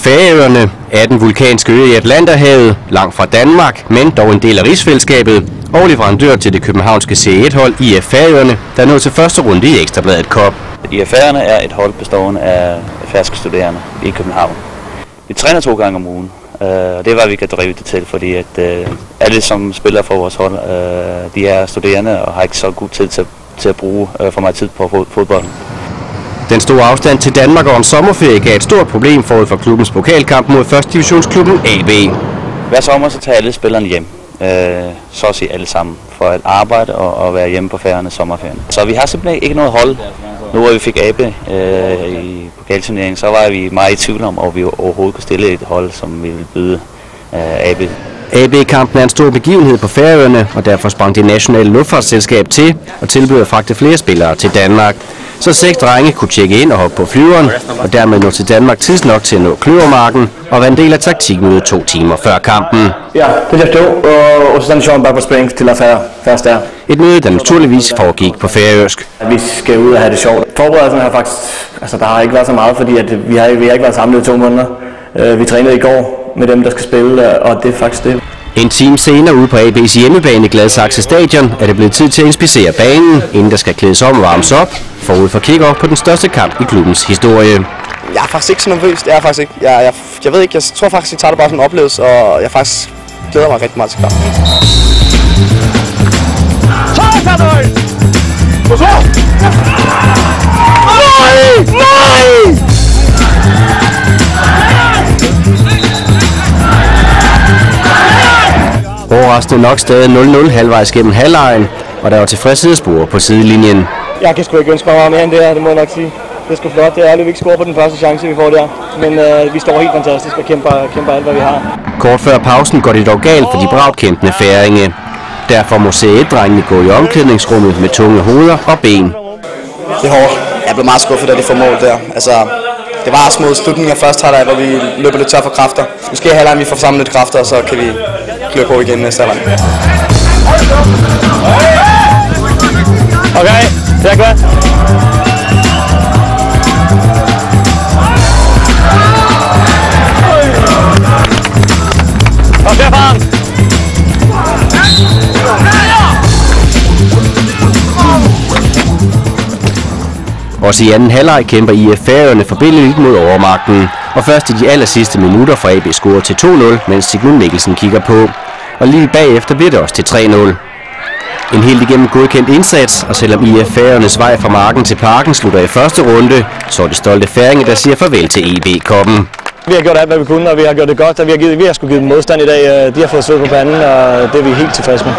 Færøerne er den vulkanske ø i Atlanterhavet, langt fra Danmark, men dog en del af rigsfællesskabet, og leverandør til det københavnske C1-hold IF Færøerne, der nåede til første runde i Ekstrabladet Cup. IF Færøerne er et hold bestående af færøske studerende i København. Vi træner 2 gange om ugen, og det er, hvad vi kan drive det til, fordi at alle, som spiller for vores hold, de er studerende og har ikke så god tid til at bruge for meget tid på fodbold. Den store afstand til Danmark og en sommerferie gav et stort problem forud for klubbens pokalkamp mod 1. divisionsklubben AB. Hver sommer så tager alle spillerne hjem, så at sige alle sammen, for at arbejde og være hjemme på Færøernes sommerferien. Så vi har simpelthen ikke noget hold. Nu hvor vi fik AB i pokalturneringen, så var vi meget i tvivl om, at vi overhovedet kunne stille et hold, som vi ville byde AB. AB-kampen er en stor begivenhed på Færøerne, og derfor sprang det nationale luftfartsselskab til og tilbød at fragte flere spillere til Danmark. Så 6 drenge kunne tjekke ind og hoppe på flyveren, og dermed nå til Danmark tidsnok til at nå Kløvermarken og være en del af taktikmødet 2 timer før kampen. Ja, det er det, og så er bare på spring til at først der. Et møde, der naturligvis foregik på færøsk. Vi skal ud og have det sjovt. Forberedelsen har faktisk, der har ikke været så meget, fordi at vi har ikke været samlet i 2 måneder. Vi trænede i går med dem, der skal spille, og det er faktisk det. En time senere ude på AB's hjemmebane i Gladsaxe Stadion er det blevet tid til at inspicere banen, inden der skal klædes om og varmes op, forud for kick-off på den største kamp i klubbens historie. Jeg er faktisk ikke så nervøs, det er jeg faktisk ikke. Jeg ved ikke, jeg tror faktisk, jeg tager det bare som en oplevelse, og jeg faktisk glæder mig rigtig meget til kampen. Overraskende nok stadig 0-0 halvvejs gennem halvlejen, og der var tilfredshedsspor på sidelinjen. Jeg kan sgu ikke ønske mig meget mere end det her, det må jeg nok sige. Det er sgu flot, det er ærligt, vi ikke scorer på den første chance, vi får der. Men vi står helt fantastisk og kæmper alt, hvad vi har. Kort før pausen går det dog galt for de bravtkæmpende færinge. Derfor må C1-drengene gå i omklædningsrummet med tunge hoveder og ben. Det er hårdt. Jeg blev meget skuffet, da de får mål der. Det var også mod slutningen af første halvleg, hvor vi løber lidt tør for kræfter. Måske i halvlejen vi får samlet lidt kræfter, og så kan vi klø på igen næste halvleg. Okay, det er godt. Kom der, faren! Også i anden halvleg kæmper IF Færøerne forbilledligt mod overmagten, og først i de allersidste minutter får AB scoret til 2-0, mens Sigmund Mikkelsen kigger på. Og lige bagefter bliver det også til 3-0. En helt igennem godkendt indsats, og selvom IF Færøernes vej fra marken til parken slutter i første runde, så er det stolte færinge, der siger farvel til EB-koppen. Vi har gjort alt, hvad vi kunne, og vi har gjort det godt, og vi har sgu givet dem modstand i dag. De har fået sød på panden, og det er vi helt tilfredse med.